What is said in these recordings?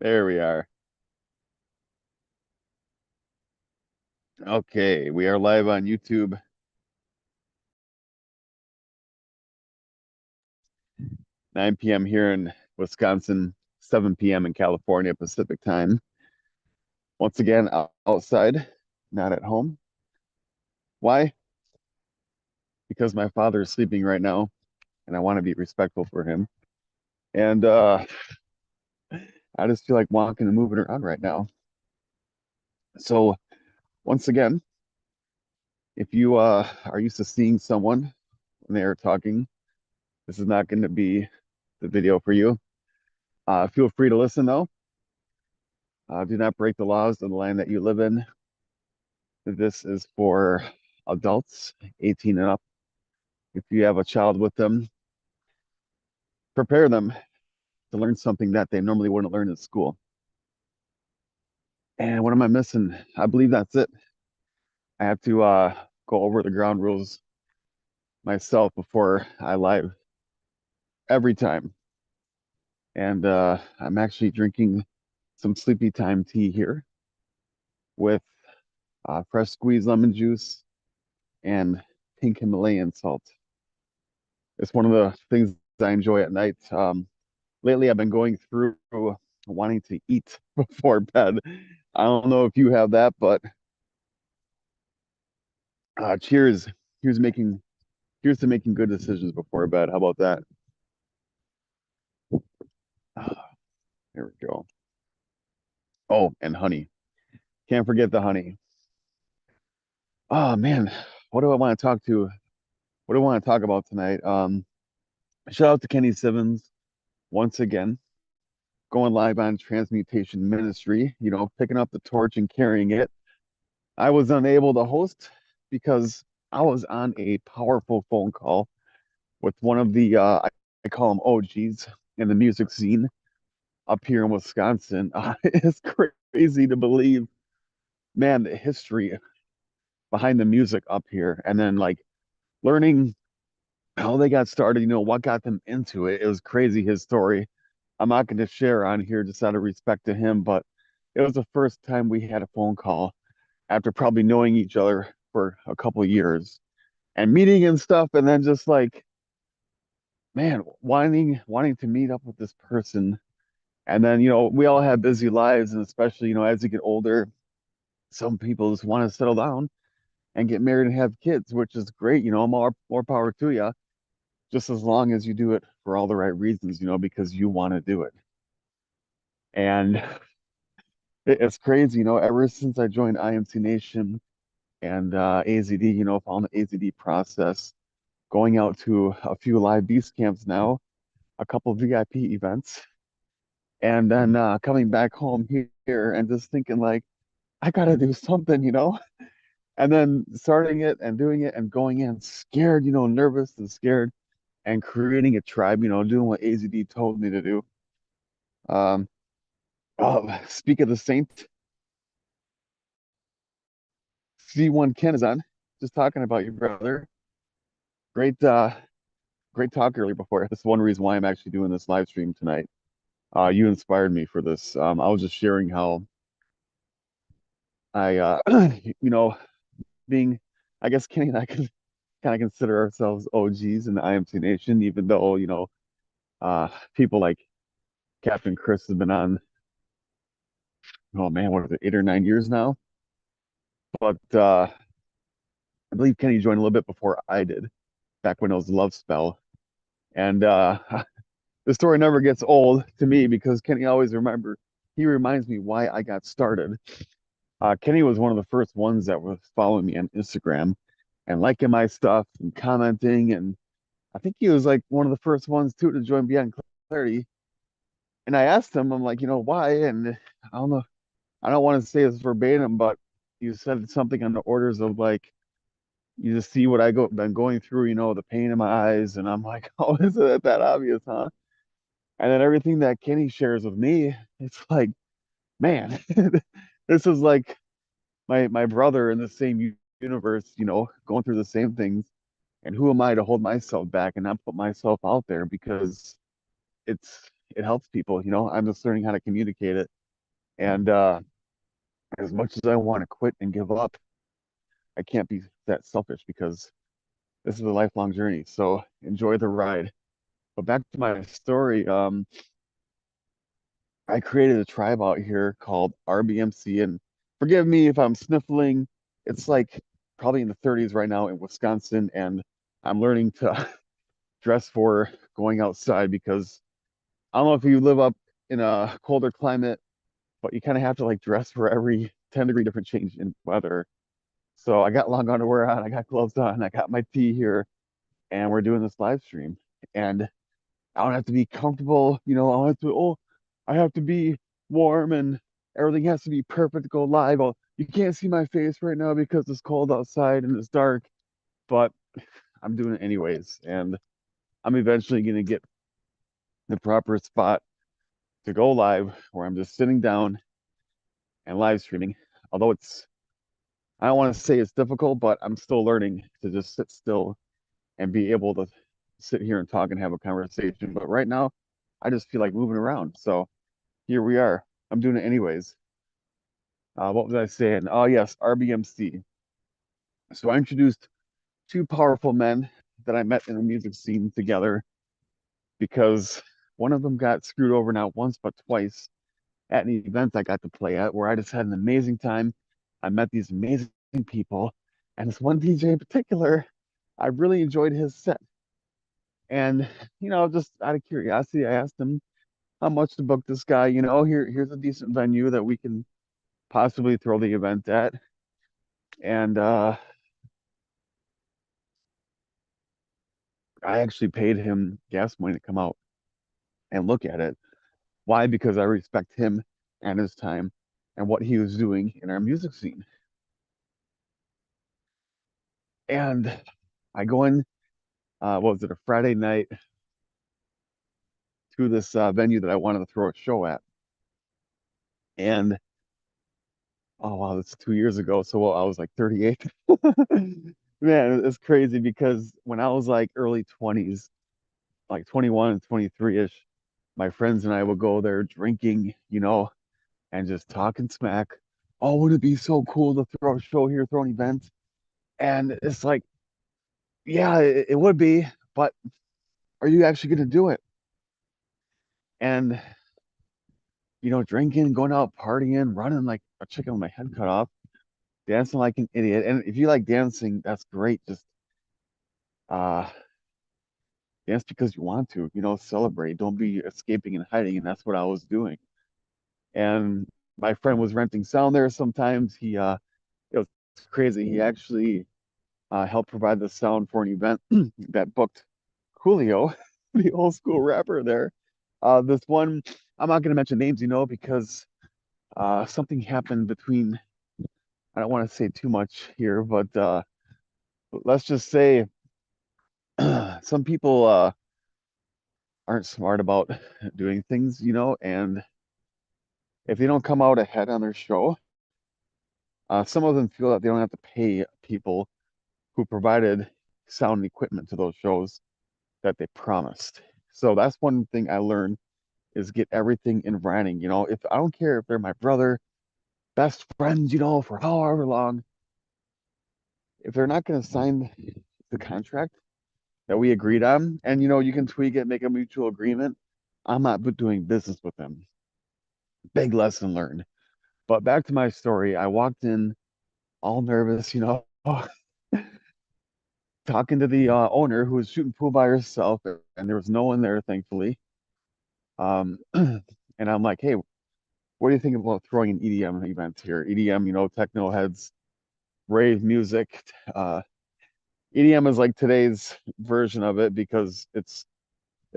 There we are. Okay, we are live on YouTube, 9 p.m. here in Wisconsin, 7 p.m. in California Pacific time. Once again, outside, not at home. Why? Because my father is sleeping right now, and I want to be respectful for him. And I just feel like walking and moving around right now. So once again, if you are used to seeing someone when they are talking, this is not going to be the video for you. Feel free to listen though. Do not break the laws of the land that you live in. This is for adults 18 and up. If you have a child with them, prepare them to learn something that they normally wouldn't learn in school. And what am I missing? I believe that's it. I have to go over the ground rules myself before I live every time. And I'm actually drinking some sleepy time tea here with fresh squeezed lemon juice and pink Himalayan salt. It's one of the things I enjoy at night. Lately, I've been going through wanting to eat before bed. I don't know if you have that, but cheers. Here's making here's to making good decisions before bed. How about that? There we go. Oh, and honey. Can't forget the honey. Oh man, what do I want to talk to? What do I want to talk about tonight? Shout out to Kenny Simmons once again, going live on Transmutation Ministry, picking up the torch and carrying it. I was unable to host because I was on a powerful phone call with one of the I call them OGs in the music scene up here in Wisconsin. It's crazy to believe, man, the history behind the music up here, and then like learning how they got started. What got them into it. It was crazy, his story. I'm not going to share on here just out of respect to him, but it was the first time we had a phone call after probably knowing each other for a couple of years and meeting and stuff, and then just like, man, wanting to meet up with this person. And then, we all have busy lives, and especially, as you get older, some people just want to settle down and get married and have kids, which is great. More power to you, just as long as you do it for all the right reasons, because you want to do it. And it's crazy, ever since I joined IMC Nation and AZD, following the AZD process, going out to a few live beast camps now, a couple VIP events, and then coming back home here and just thinking like, I gotta do something, and then starting it and doing it and going in scared, nervous and scared, and creating a tribe, doing what AZD told me to do. Um, speak of the saint, C1 Ken is on. Just talking about you, brother. Great, great talk earlier before. That's one reason why I'm actually doing this live stream tonight. You inspired me for this. I was just sharing how I, you know, being, I guess Kenny and I can kind of consider ourselves OGs in the IMC Nation, even though, people like Captain Chris has been on, oh man, what is it, 8 or 9 years now? But I believe Kenny joined a little bit before I did, back when it was Love Spell. And the story never gets old to me because Kenny always he reminds me why I got started. Kenny was one of the first ones that was following me on Instagram and liking my stuff and commenting. And I think he was like one of the first ones too to join Beyond Clarity. And I asked him, I'm like, why? And I don't know, I don't want to say this verbatim, but you said something on the orders of like, you just see what been going through, the pain in my eyes. And I'm like, oh, is it that obvious, huh? And then everything that Kenny shares with me, it's like, man, this is like my brother in the same universe, going through the same things. And who am I to hold myself back and not put myself out there because it's it helps people, I'm just learning how to communicate it. And as much as I want to quit and give up, I can't be that selfish because this is a lifelong journey. So enjoy the ride. But back to my story, I created a tribe out here called RBMC, and forgive me if I'm sniffling. It's like probably in the 30s right now in Wisconsin, and I'm learning to dress for going outside because I don't know if you live up in a colder climate, but you kind of have to like dress for every 10-degree different change in weather. So I got long underwear on, I got gloves on, I got my tea here, and we're doing this live stream. And I don't have to be comfortable, I don't have to, I have to be warm and everything has to be perfect to go live. Well, you can't see my face right now because it's cold outside and it's dark, but I'm doing it anyways. And I'm eventually going to get the proper spot to go live where I'm just sitting down and live streaming. Although I don't want to say it's difficult, but I'm still learning to just sit still and be able to sit here and talk and have a conversation. But right now, I just feel like moving around. So here we are. I'm doing it anyways. What was I saying? Oh, yes, RBMC. So I introduced two powerful men that I met in the music scene together because one of them got screwed over not once, but twice at an event I got to play at where I just had an amazing time. I met these amazing people, and this one DJ in particular, I really enjoyed his set. And, just out of curiosity, I asked him how much to book this guy. Here's a decent venue that we can possibly throw the event at. And I actually paid him gas money to come out and look at it. Why? Because I respect him and his time and what he was doing in our music scene. And I go in, what was it, a Friday night to this venue that I wanted to throw a show at. And oh wow, that's 2 years ago. So I was like 38. Man, it's crazy because when I was like early 20s, like 21 and 23-ish, my friends and I would go there drinking, and just talking smack. Oh, would it be so cool to throw a show here, throw an event? And it's like, yeah, it would be, but are you actually going to do it? And, drinking, going out partying, running like a chicken with my head cut off, dancing like an idiot. And if you like dancing, that's great. Just uh dance because you want to, celebrate. Don't be escaping and hiding. And that's what I was doing. And my friend was renting sound there sometimes. It was crazy. He actually helped provide the sound for an event that booked Coolio, the old school rapper there. This one, I'm not going to mention names, because something happened between, I don't want to say too much here, but let's just say some people aren't smart about doing things, and if they don't come out ahead on their show, some of them feel that they don't have to pay people who provided sound and equipment to those shows that they promised. So that's one thing I learned is get everything in writing. If I don't care if they're my brother, best friends, for however long, if they're not going to sign the contract that we agreed on, and you can tweak it, make a mutual agreement, I'm not doing business with them. Big lesson learned. But back to my story, I walked in all nervous, talking to the owner who was shooting pool by herself, and there was no one there, thankfully. And I'm like, hey, what do you think about throwing an EDM event here? EDM, techno heads, rave music. EDM is like today's version of it because it's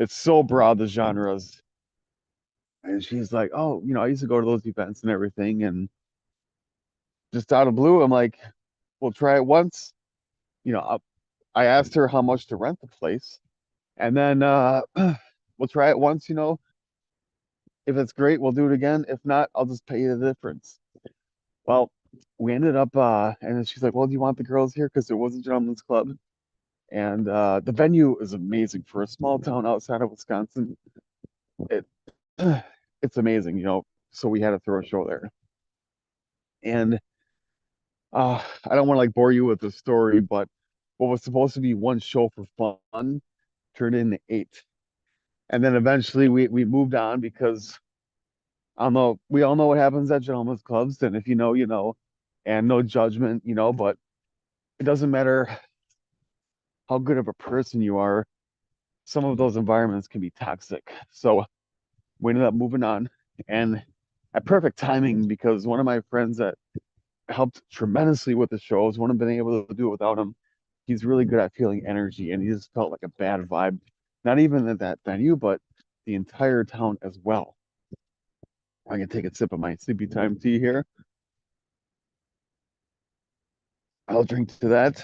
so broad, the genres. And she's like, oh, I used to go to those events and everything. And just out of blue, I'm like, we'll try it once. You know, I asked her how much to rent the place. And then we'll try it once, if it's great, we'll do it again. If not, I'll just pay you the difference. Well, we ended up, and then she's like, well, do you want the girls here? Because there was a gentleman's club. And the venue is amazing for a small town outside of Wisconsin. It it's amazing, So we had to throw a show there. And I don't want to like bore you with the story, but what was supposed to be one show for fun turned into eight. And then eventually we moved on because I don't know, we all know what happens at gentlemen's clubs, and if you know, you know, and no judgment, but it doesn't matter how good of a person you are, some of those environments can be toxic. So we ended up moving on, and at perfect timing because one of my friends that helped tremendously with the shows wouldn't have been able to do it without him. He's really good at feeling energy, and he just felt like a bad vibe, not even at that venue, but the entire town as well. I can take a sip of my sleepy time tea here. I'll drink to that.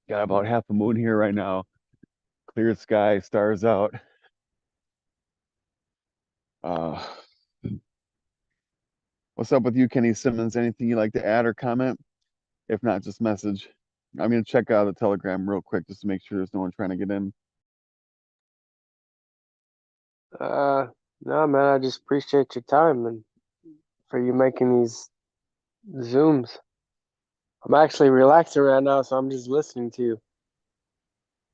Got about half a moon here right now. Clear sky, stars out. Uh, what's up with you, Kenny Simmons? Anything you'd like to add or comment? If not, just message. I'm gonna check out the Telegram real quick just to make sure there's no one trying to get in. Uh, no, man, I just appreciate your time and for you making these Zooms. I'm actually relaxing right now, so I'm just listening to you.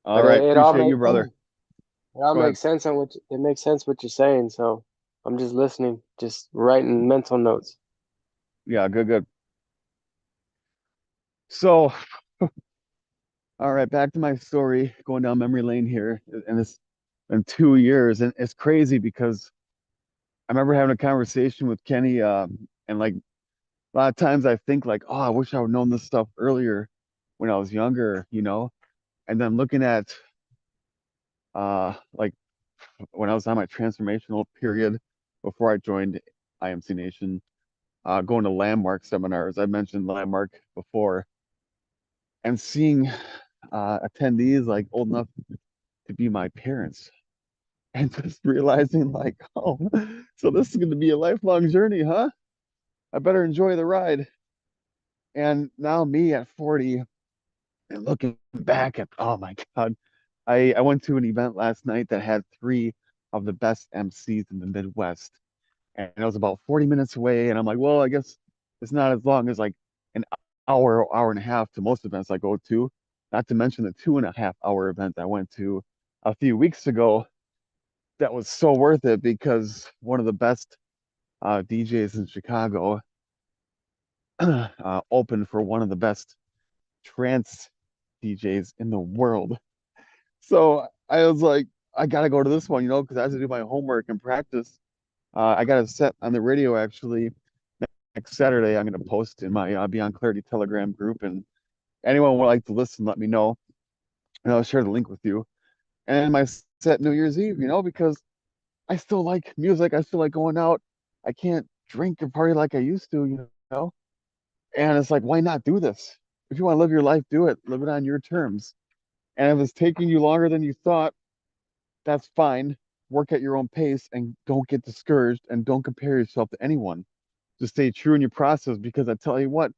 All But right, it all appreciate you, makes brother. it all Go ahead. makes sense on it makes sense what you're saying. So I'm just listening, just writing mental notes. Yeah, good, good. So, all right, back to my story, going down memory lane here, and it's been 2 years, and it's crazy because I remember having a conversation with Kenny, and like a lot of times I think like, oh, I wish I would known this stuff earlier when I was younger. And then looking at like when I was on my transformational period before I joined IMC Nation, going to landmark seminars. I mentioned landmark before, and seeing attendees like old enough to be my parents, and just realizing like, oh, so this is going to be a lifelong journey, huh? I better enjoy the ride. And now me at 40 and looking back at, oh my God, I went to an event last night that had three of the best MCs in the Midwest. And it was about 40 minutes away. And I'm like, well, I guess it's not as long as like an hour and a half to most events I go to, not to mention the 2.5 hour event I went to a few weeks ago. That was so worth it because one of the best DJs in Chicago opened for one of the best trance DJs in the world. So I was like, I gotta go to this one, because I have to do my homework and practice. I got a set on the radio actually next Saturday. I'm gonna post in my Beyond Clarity Telegram group, and anyone would like to listen, let me know, and I'll share the link with you. And my set New Year's Eve, because I still like music. I still like going out. I can't drink and party like I used to, know. And it's like, why not do this? If you want to live your life, do it. Live it on your terms. And if it's taking you longer than you thought, that's fine. Work at your own pace and don't get discouraged and don't compare yourself to anyone. Just stay true in your process because I tell you what,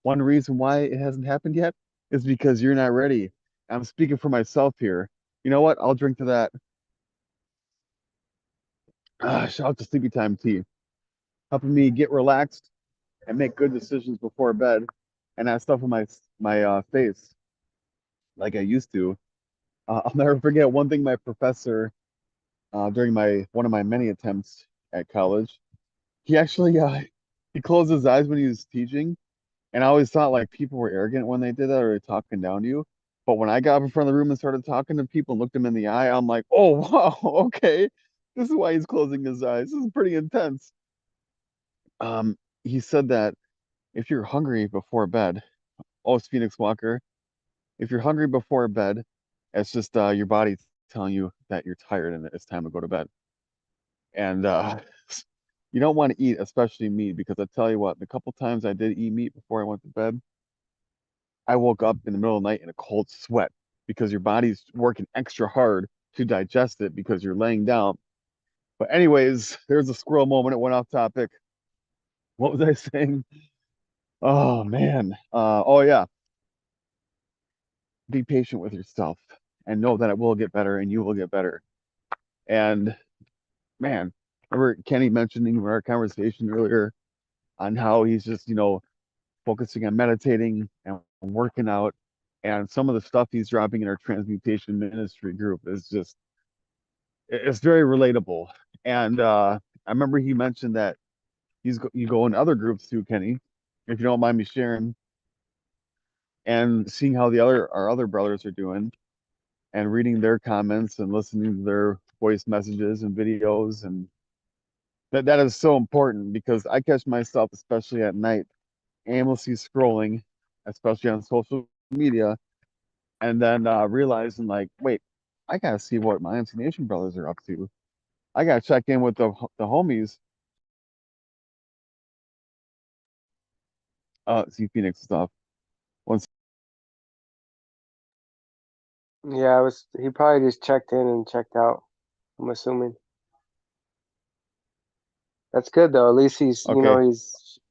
one reason why it hasn't happened yet is because you're not ready. I'm speaking for myself here. You know what? I'll drink to that. Shout out to Sleepy Time Tea, helping me get relaxed and make good decisions before bed and not stuff in my face like I used to. I'll never forget one thing my professor during my one of my many attempts at college. He actually he closed his eyes when he was teaching, and I always thought like people were arrogant when they did that or talking down to you. But when I got up in front of the room and started talking to people and looked them in the eye, I'm like, oh wow, okay, this is why he's closing his eyes. This is pretty intense. He said that if you're hungry before bed, oh, it's Phoenix Walker. If you're hungry before bed, it's just your body telling you that you're tired and it's time to go to bed. And you don't want to eat, especially meat, because I tell you what, the couple times I did eat meat before I went to bed, I woke up in the middle of the night in a cold sweat because your body's working extra hard to digest it because you're laying down. But anyways, there's a squirrel moment. It went off topic. What was I saying? Oh man. Oh yeah. Be patient with yourself and know that it will get better and you will get better. And man, remember Kenny mentioning in our conversation earlier on how he's just, focusing on meditating and working out. And some of the stuff he's dropping in our transmutation ministry group is just, it's very relatable. And I remember he mentioned that you go in other groups too, Kenny, if you don't mind me sharing, and seeing how our other brothers are doing and reading their comments and listening to their voice messages and videos. And that is so important because I catch myself, especially at night, aimlessly scrolling, especially on social media, and then realizing like, wait, I gotta see what my MC Nation brothers are up to. I gotta check in with the homies. See Phoenix stuff. Once, Yeah, I was. He probably just checked in and checked out. I'm assuming. That's good though. At least okay.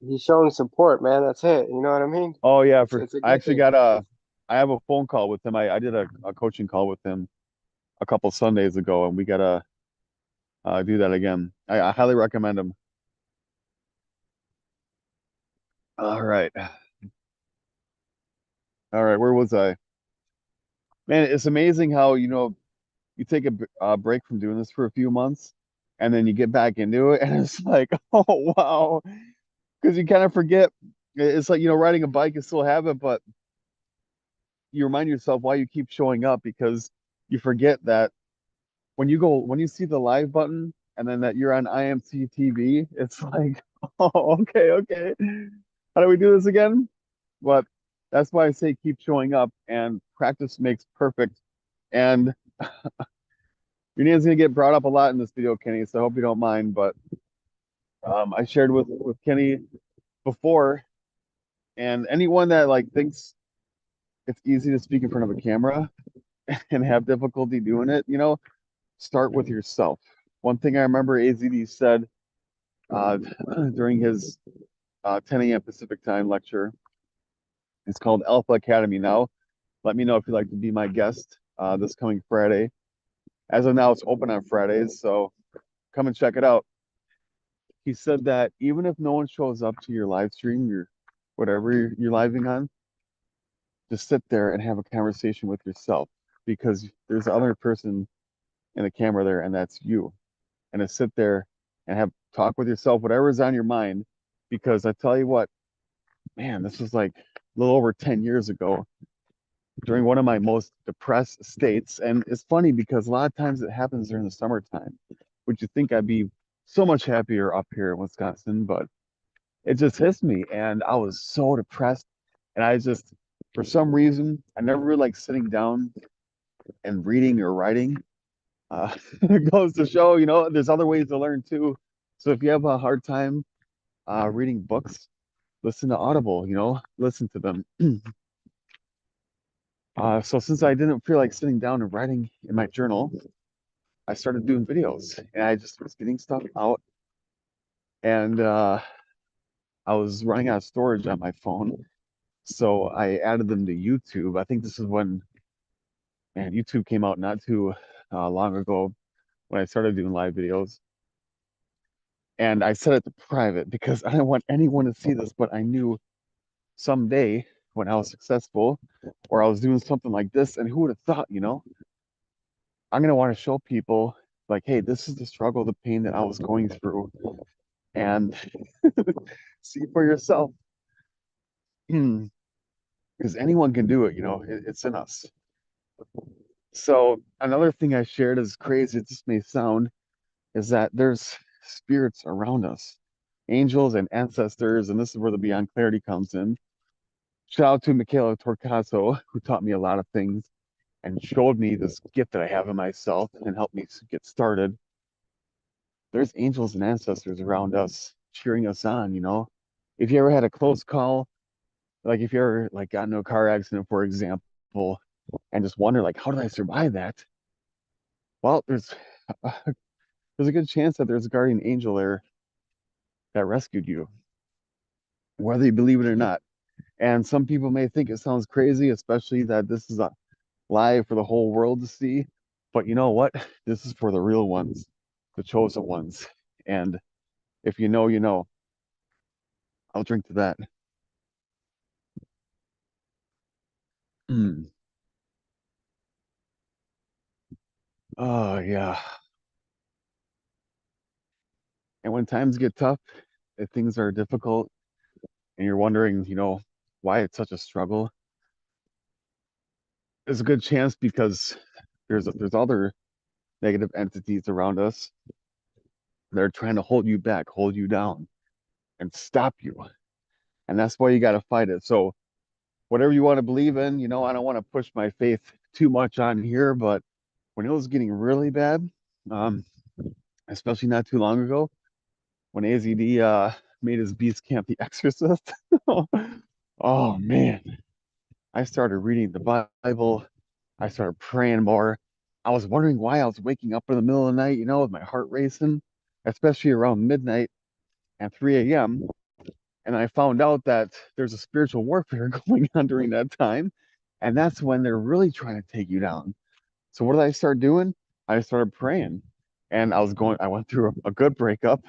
he's showing support, man. That's it. You know what I mean? Oh yeah, It's a I good actually thing. I have a phone call with him. I did a coaching call with him a couple Sundays ago, and we gotta do that again. I highly recommend him. All right, all right. Where was I? Man, it's amazing how you take a break from doing this for a few months, and then you get back into it, and it's like, oh wow, because you kind of forget. It's like riding a bike is still a habit, but you remind yourself why you keep showing up because you forget that when you see the live button and then that you're on IMC TV, it's like, oh, okay. How do we do this again? But that's why I say keep showing up and practice makes perfect. And your name's gonna get brought up a lot in this video, Kenny, so I hope you don't mind. But I shared with Kenny before, and anyone that like thinks it's easy to speak in front of a camera and have difficulty doing it, start with yourself. One thing I remember AZD'z said uh, during his 10 a.m. Pacific time lecture. It's called Alpha Academy now. Let me know if you'd like to be my guest this coming Friday. As of now, it's open on Fridays, so come and check it out. He said that even if no one shows up to your live stream, your whatever you're living on, just sit there and have a conversation with yourself because there's the other person in the camera there, and that's you. And to sit there and have talk with yourself, whatever is on your mind. Because I tell you what, man, this was like a little over 10 years ago during one of my most depressed states. And it's funny because a lot of times it happens during the summertime. Would you think I'd be so much happier up here in Wisconsin? But it just hits me. And I was so depressed. And for some reason, I never really like sitting down and reading or writing. It goes to show, there's other ways to learn too. So if you have a hard time reading books, listen to Audible, listen to them. So since I didn't feel like sitting down and writing in my journal, I started doing videos and I just was getting stuff out and I was running out of storage on my phone. So I added them to YouTube. I think this is when, man, YouTube came out not too long ago when I started doing live videos. And I set it to private because I didn't want anyone to see this, but I knew someday when I was successful or I was doing something like this, and who would have thought, I'm gonna want to show people like, hey, this is the struggle, the pain that I was going through, and see for yourself. Because anyone can do it, it's in us. So another thing I shared, as crazy as this may sound, is that there's spirits around us, angels and ancestors, and this is where the beyond clarity comes in. Shout out to Michaela Torcaso, who taught me a lot of things and showed me this gift that I have in myself and helped me get started. There's angels and ancestors around us cheering us on, If you ever had a close call, like if you ever like got into a car accident, for example, and just wonder like, how did I survive that? Well, there's a good chance that there's a guardian angel there that rescued you, whether you believe it or not. And some people may think it sounds crazy, especially that this is live for the whole world to see. But you know what? This is for the real ones, the chosen ones. And if you know, you know. I'll drink to that. Mm. Oh yeah. And when times get tough, if things are difficult, and you're wondering, why it's such a struggle, there's a good chance because there's other negative entities around us that are trying to hold you back, hold you down, and stop you. And that's why you got to fight it. So whatever you want to believe in, I don't want to push my faith too much on here, but when it was getting really bad, um, especially not too long ago, when AZD made his beast camp The Exorcist, oh man, I started reading the Bible. I started praying more. I was wondering why I was waking up in the middle of the night, with my heart racing, especially around midnight and 3 a.m. And I found out that there's a spiritual warfare going on during that time. And that's when they're really trying to take you down. So what did I start doing? I started praying. And I went through a good breakup.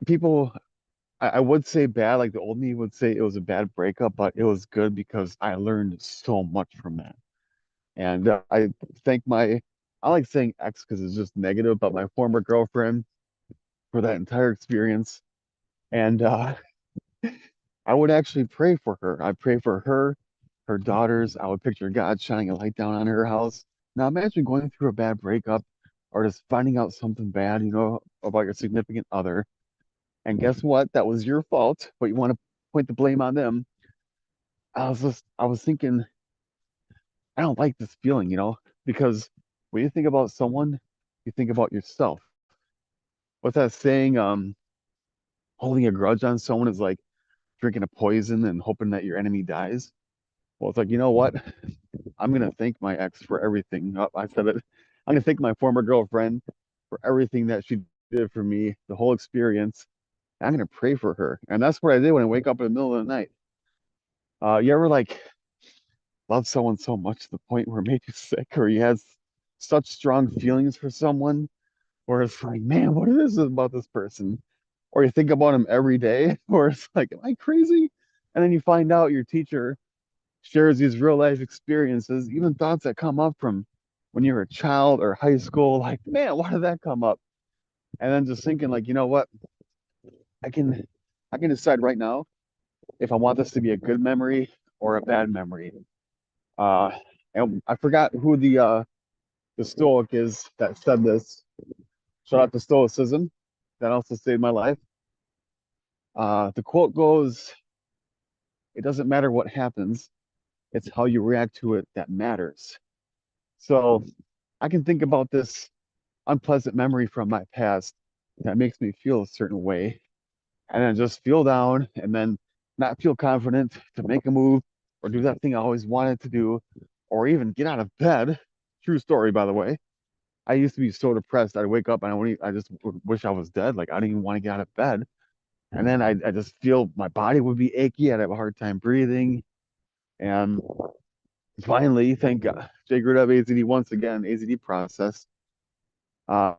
People, I would say bad, like the old me would say it was a bad breakup, but it was good because I learned so much from that. And I thank I like saying ex because it's just negative, but my former girlfriend for that entire experience. And I would actually pray for her. I pray for her, her daughters. I would picture God shining a light down on her house. Now imagine going through a bad breakup or just finding out something bad, about your significant other. And guess what? That was your fault, but you want to point the blame on them. I was thinking, I don't like this feeling, because when you think about someone, you think about yourself. What's that saying? Holding a grudge on someone is like drinking a poison and hoping that your enemy dies. Well, it's like, you know what? I'm gonna thank my ex for everything. Oh, I said it. I'm gonna thank my former girlfriend for everything that she did for me, the whole experience. I'm gonna pray for her, and that's what I did when I wake up in the middle of the night. You ever like love someone so much to the point where it made you sick, or you had such strong feelings for someone, where it's like, man, what is it about this person? Or you think about them every day, where it's like, am I crazy? And then you find out your teacher shares these real life experiences, even thoughts that come up from when you were a child or high school, like, man, why did that come up? And then just thinking, like, you know what? I can I can decide right now if I want this to be a good memory or a bad memory. Uh, and I forgot who the Stoic is that said this. Shout out to Stoicism. That also saved my life. The quote goes, "It doesn't matter what happens; it's how you react to it that matters." So I can think about this unpleasant memory from my past that makes me feel a certain way, and then just feel down, and then not feel confident to make a move or do that thing I always wanted to do, or even get out of bed. True story, by the way. I used to be so depressed. I'd wake up and I just would wish I was dead. Like I didn't even want to get out of bed. And then I just feel my body would be achy. I'd have a hard time breathing. And finally, thank God, Jay Group up AZD once again, AZD process. I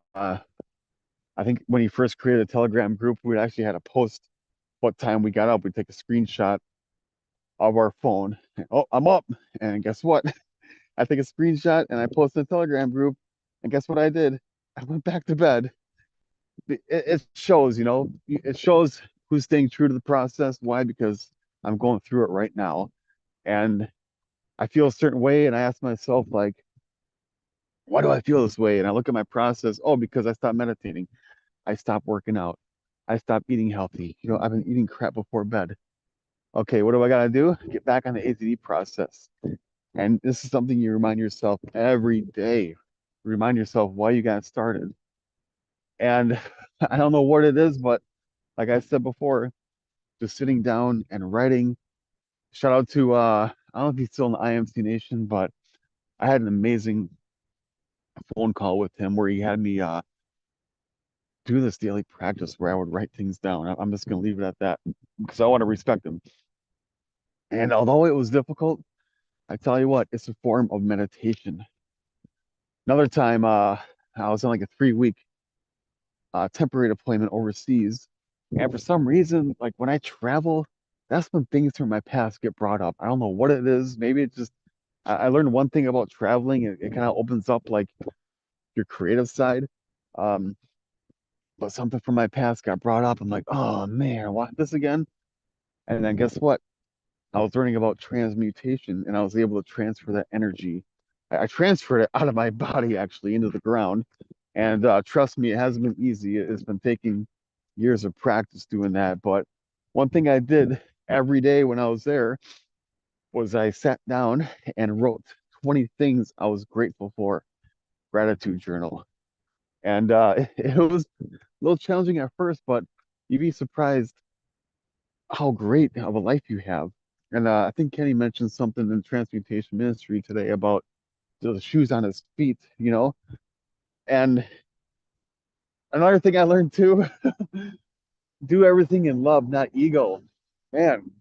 think when he first created a Telegram group, we actually had to post what time we got up. We'd take a screenshot of our phone. Oh, I'm up. And guess what? I take a screenshot and I post in the Telegram group. And guess what I did? I went back to bed. It shows, it shows who's staying true to the process. Why? Because I'm going through it right now. And I feel a certain way. And I ask myself, like, why do I feel this way? And I look at my process. Oh, because I stopped meditating. I stopped working out. I stopped eating healthy. I've been eating crap before bed. Okay, what do I got to do? Get back on the AZD process. And this is something you remind yourself every day. Remind yourself why you got started. And I don't know what it is, but like I said before, just sitting down and writing. Shout out to I don't know if he's still in the IMC Nation, but I had an amazing phone call with him where he had me do this daily practice where I would write things down. I'm just gonna leave it at that because I want to respect him. And although it was difficult, I tell you what, it's a form of meditation. Another time, I was on like a 3 week temporary deployment overseas, and for some reason, like when I travel, that's when things from my past get brought up. I don't know what it is. Maybe it's just I learned one thing about traveling. It kind of opens up like your creative side. Um, but something from my past got brought up. I'm like, oh man, what this again? And then guess what? I was learning about transmutation and I was able to transfer that energy. I transferred it out of my body actually into the ground. And trust me, it hasn't been easy. It's been taking years of practice doing that. But one thing I did every day when I was there was I sat down and wrote 20 things I was grateful for, gratitude journal. And it was a little challenging at first, but you'd be surprised how great of a life you have. And I think Kenny mentioned something in transmutation ministry today about the shoes on his feet, you know. And another thing I learned too, do everything in love, not ego. Man,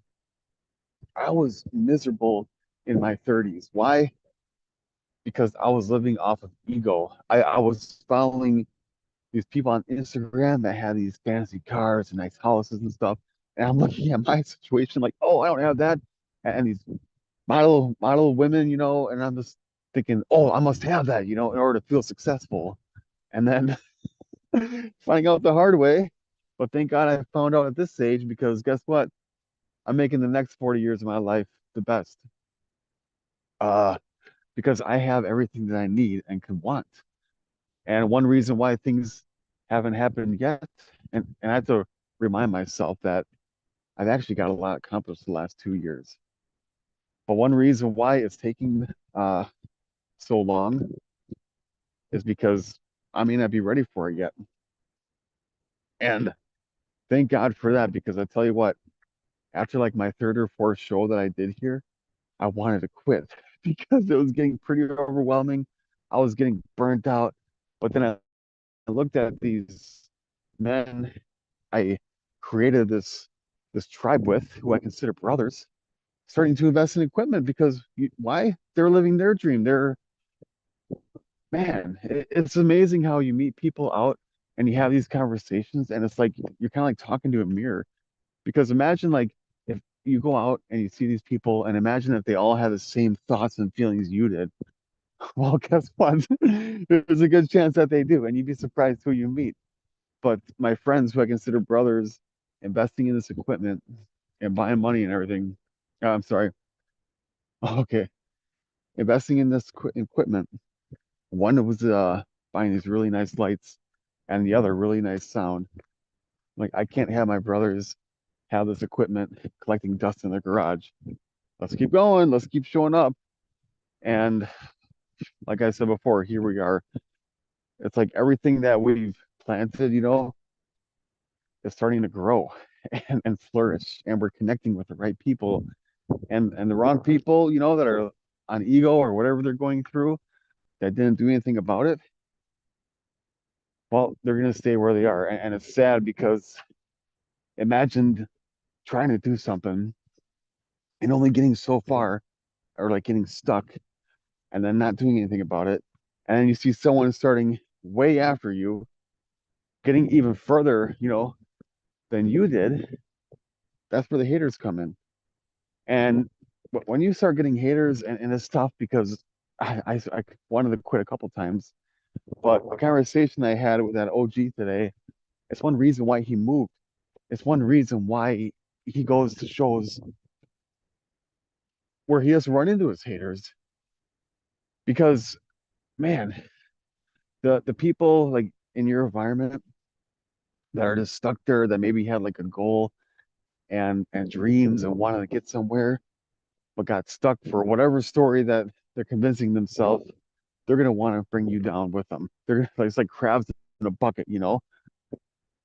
I was miserable in my 30s. Why? Because I was living off of ego. I was following these people on Instagram that had these fancy cars and nice houses and stuff. And I'm looking at my situation like, oh, I don't have that. And these model women, you know, and I'm just thinking, oh, I must have that, you know, in order to feel successful. And then finding out the hard way. But thank God I found out at this age because guess what? I'm making the next 40 years of my life the best. Uh, because I have everything that I need and can want. And one reason why things haven't happened yet, and I have to remind myself that I've actually got a lot accomplished the last 2 years. But one reason why it's taking so long is because I may not be ready for it yet. And thank God for that, because I tell you what, after like my third or fourth show that I did here, I wanted to quit because it was getting pretty overwhelming. I was getting burnt out. But then I looked at these men I created this tribe with, who I consider brothers, starting to invest in equipment because why? They're living their dream. They're man, it's amazing how you meet people out and you have these conversations, and it's like you're kind of like talking to a mirror. Because imagine like if you go out and you see these people, and imagine if they all had the same thoughts and feelings you did. Well, guess what? There's a good chance that they do, and you'd be surprised who you meet. But my friends, who I consider brothers, investing in this equipment and buying money and everything. I'm sorry. Okay, investing in this equipment. One was buying these really nice lights, and the other really nice sound. Like I can't have my brothers have this equipment collecting dust in their garage. Let's keep going. Let's keep showing up. And like I said before, here we are. It's like everything that we've planted, you know, is starting to grow and flourish. And we're connecting with the right people, and the wrong people, you know, that are on ego or whatever they're going through that didn't do anything about it. Well, they're going to stay where they are. And it's sad because imagine trying to do something and only getting so far, or like getting stuck and then not doing anything about it. And then you see someone starting way after you, getting even further, you know, than you did. That's where the haters come in. And when you start getting haters, and it's tough because I wanted to quit a couple times, but a conversation I had with that OG today, it's one reason why he moved. It's one reason why he goes to shows where he has run into his haters. Because man, the people like in your environment that are just stuck there, that maybe had like a goal and dreams and wanted to get somewhere, but got stuck for whatever story that they're convincing themselves, they're gonna want to bring you down with them. They're it's like crabs in a bucket, you know.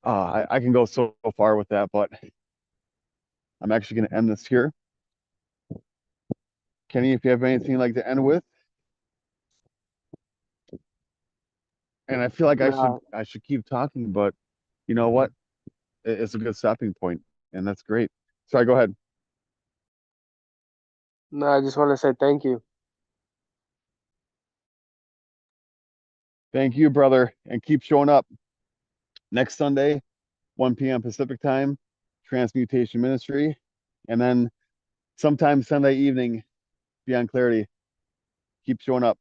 I can go so far with that, but I'm actually gonna end this here. Kenny, if you have anything you'd like to end with, and I feel like No, I should keep talking, but you know what? It's a good stopping point, and that's great. Sorry, go ahead. No, I just want to say thank you. Thank you, brother, and keep showing up next Sunday, 1 p.m. Pacific time, Transmutation Ministry, and then sometime Sunday evening, Beyond Clarity. Keep showing up.